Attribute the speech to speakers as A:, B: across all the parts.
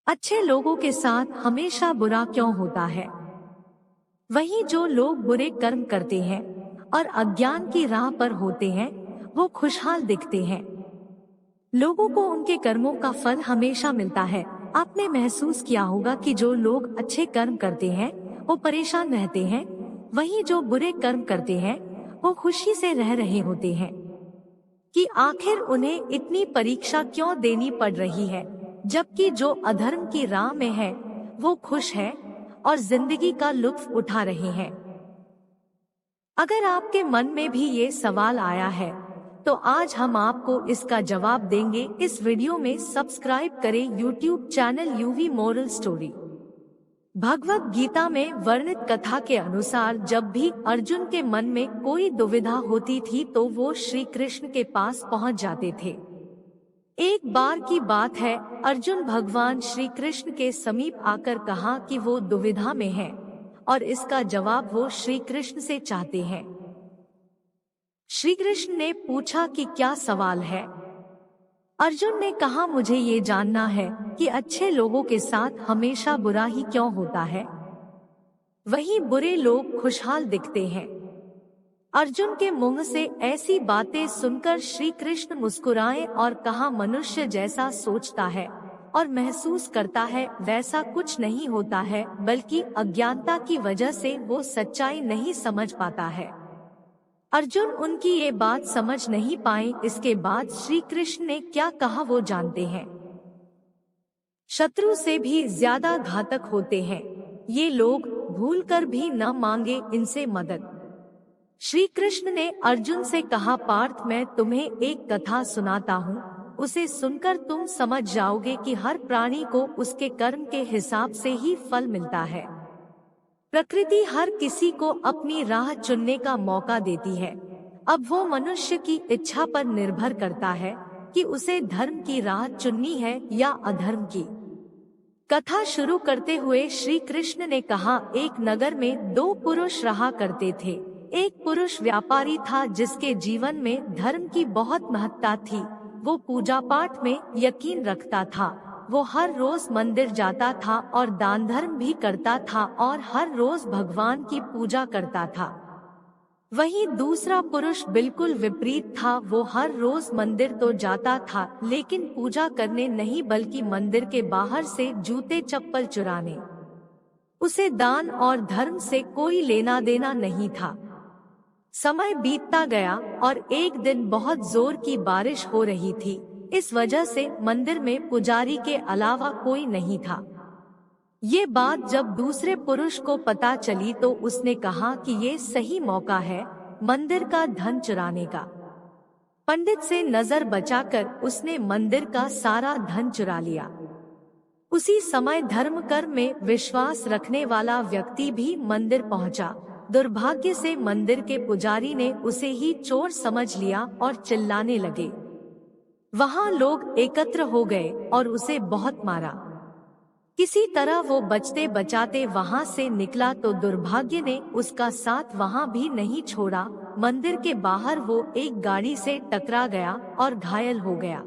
A: अच्छे लोगों के साथ हमेशा बुरा क्यों होता है? वहीं जो लोग बुरे कर्म करते हैं और अज्ञान की राह पर होते हैं, वो खुशहाल दिखते हैं। लोगों को उनके कर्मों का फल हमेशा मिलता है। आपने महसूस किया होगा कि जो लोग अच्छे कर्म करते हैं, वो परेशान रहते हैं, वहीं जो बुरे कर्म करते हैं, वो खुशी से रह रहे होते हैं। कि आखिर उन्हें इतनी परीक्षा क्यों देनी पड़ रही है, जबकि जो अधर्म की राह में है, वो खुश है और जिंदगी का लुत्फ उठा रहे हैं। अगर आपके मन में भी ये सवाल आया है, तो आज हम आपको इसका जवाब देंगे। इस वीडियो में सब्सक्राइब करें YouTube channel UV moral story. Bhagavad Gita में वर्णित कथा के अनुसार जब भी अर्जुन के मन में कोई दुविधा होती थी तो वो श्री कृष्ण के पास पहुंच जाते थे। एक बार की बात है, अर्जुन भगवान श्री कृष्ण के समीप आकर कहा कि वो दुविधा में है और इसका जवाब वो श्री कृष्ण से चाहते हैं। श्री कृष्ण ने पूछा कि क्या सवाल है? अर्जुन ने कहा, मुझे ये जानना है कि अच्छे लोगों के साथ हमेशा बुरा ही क्यों होता है, वहीं बुरे लोग खुशहाल दिखते हैं। अर्जुन के मुंह से ऐसी बातें सुनकर श्री कृष्ण मुस्कुराए और कहा, मनुष्य जैसा सोचता है और महसूस करता है वैसा कुछ नहीं होता है, बल्कि अज्ञानता की वजह से वो सच्चाई नहीं समझ पाता है। अर्जुन उनकी ये बात समझ नहीं पाए। इसके बाद श्री कृष्ण ने क्या कहा वो जानते हैं। शत्रु से भी ज्यादा घातक होते हैं ये लोग, भूलकर भी न मांगे इनसे मदद। श्री कृष्ण ने अर्जुन से कहा, पार्थ मैं तुम्हें एक कथा सुनाता हूँ, उसे सुनकर तुम समझ जाओगे कि हर प्राणी को उसके कर्म के हिसाब से ही फल मिलता है। प्रकृति हर किसी को अपनी राह चुनने का मौका देती है। अब वो मनुष्य की इच्छा पर निर्भर करता है कि उसे धर्म की राह चुननी है या अधर्म की। कथा शुरू करते हुए श्री कृष्ण ने कहा, एक नगर में दो पुरुष रहा करते थे। एक पुरुष व्यापारी था जिसके जीवन में धर्म की बहुत महत्ता थी। वो पूजा पाठ में यकीन रखता था। वो हर रोज मंदिर जाता था और दान धर्म भी करता था और हर रोज भगवान की पूजा करता था। वहीं दूसरा पुरुष बिल्कुल विपरीत था। वो हर रोज मंदिर तो जाता था, लेकिन पूजा करने नहीं बल्कि मंदिर के बाहर से जूते चप्पल चुराने। उसे दान और धर्म से कोई लेना देना नहीं था। समय बीतता गया और एक दिन बहुत जोर की बारिश हो रही थी। इस वजह से मंदिर में पुजारी के अलावा कोई नहीं था। ये बात जब दूसरे पुरुष को पता चली तो उसने कहा कि ये सही मौका है मंदिर का धन चुराने का। पंडित से नजर बचाकर उसने मंदिर का सारा धन चुरा लिया। उसी समय धर्म कर्म में विश्वास रखने वाला व्यक्ति भी मंदिर पहुंचा। दुर्भाग्य से मंदिर के पुजारी ने उसे ही चोर समझ लिया और चिल्लाने लगे। वहां लोग एकत्र हो गए और उसे बहुत मारा। किसी तरह वो बचते बचाते वहां से निकला तो दुर्भाग्य ने उसका साथ वहां भी नहीं छोड़ा। मंदिर के बाहर वो एक गाड़ी से टकरा गया और घायल हो गया।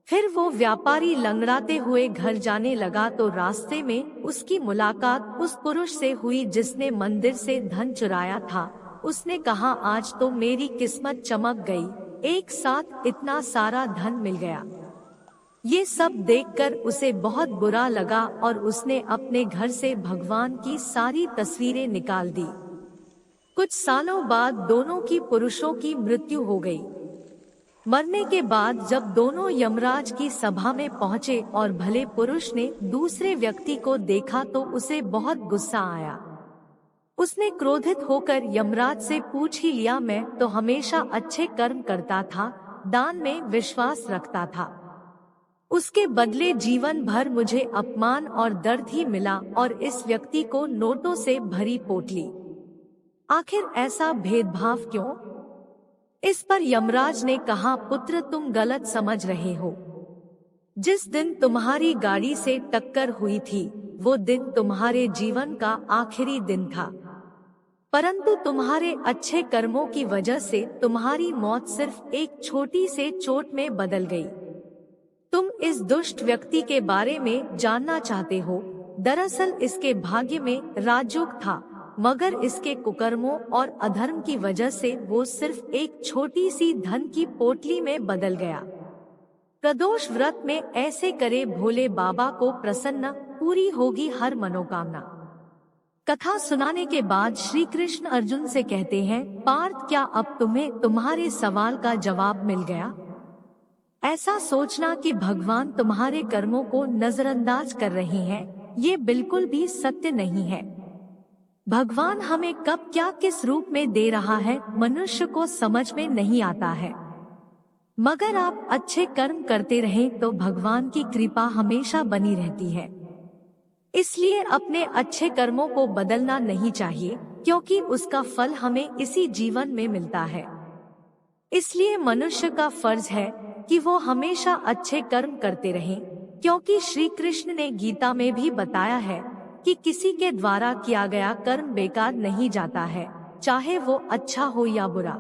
A: फिर वो व्यापारी लंगड़ाते हुए घर जाने लगा तो रास्ते में उसकी मुलाकात उस पुरुष से हुई जिसने मंदिर से धन चुराया था। उसने कहा, आज तो मेरी किस्मत चमक गई, एक साथ इतना सारा धन मिल गया। ये सब देखकर उसे बहुत बुरा लगा और उसने अपने घर से भगवान की सारी तस्वीरें निकाल दी। कुछ सालों बाद दोनों की पुरुषों की मृत्यु हो गई। मरने के बाद जब दोनों यमराज की सभा में पहुंचे और भले पुरुष ने दूसरे व्यक्ति को देखा तो उसे बहुत गुस्सा आया। उसने क्रोधित होकर यमराज से पूछ ही लिया, मैं तो हमेशा अच्छे कर्म करता था, दान में विश्वास रखता था, उसके बदले जीवन भर मुझे अपमान और दर्द ही मिला और इस व्यक्ति को नोटों से भरी पोटली। आखिर ऐसा भेदभाव क्यों? इस पर यमराज ने कहा, पुत्र तुम गलत समझ रहे हो। जिस दिन तुम्हारी गाड़ी से टक्कर हुई थी वो दिन तुम्हारे जीवन का आखिरी दिन था, परंतु तुम्हारे अच्छे कर्मों की वजह से तुम्हारी मौत सिर्फ एक छोटी से चोट में बदल गई। तुम इस दुष्ट व्यक्ति के बारे में जानना चाहते हो। दरअसल इसके भाग्य में राजयोग था, मगर इसके कुकर्मों और अधर्म की वजह से वो सिर्फ एक छोटी सी धन की पोटली में बदल गया। प्रदोष व्रत में ऐसे करे भोले बाबा को प्रसन्न, पूरी होगी हर मनोकामना। कथा सुनाने के बाद श्री कृष्ण अर्जुन से कहते हैं, पार्थ, क्या अब तुम्हें तुम्हारे सवाल का जवाब मिल गया? ऐसा सोचना कि भगवान तुम्हारे कर्मों को नजरअंदाज कर रहे हैं, ये बिल्कुल भी सत्य नहीं है। भगवान हमें कब क्या किस रूप में दे रहा है मनुष्य को समझ में नहीं आता है। मगर आप अच्छे कर्म करते रहें तो भगवान की कृपा हमेशा बनी रहती है। इसलिए अपने अच्छे कर्मों को बदलना नहीं चाहिए, क्योंकि उसका फल हमें इसी जीवन में मिलता है। इसलिए मनुष्य का फर्ज है कि वो हमेशा अच्छे कर्म करते रहें, क्योंकि श्री कृष्ण ने गीता में भी बताया है कि किसी के द्वारा किया गया कर्म बेकार नहीं जाता है, चाहे वो अच्छा हो या बुरा।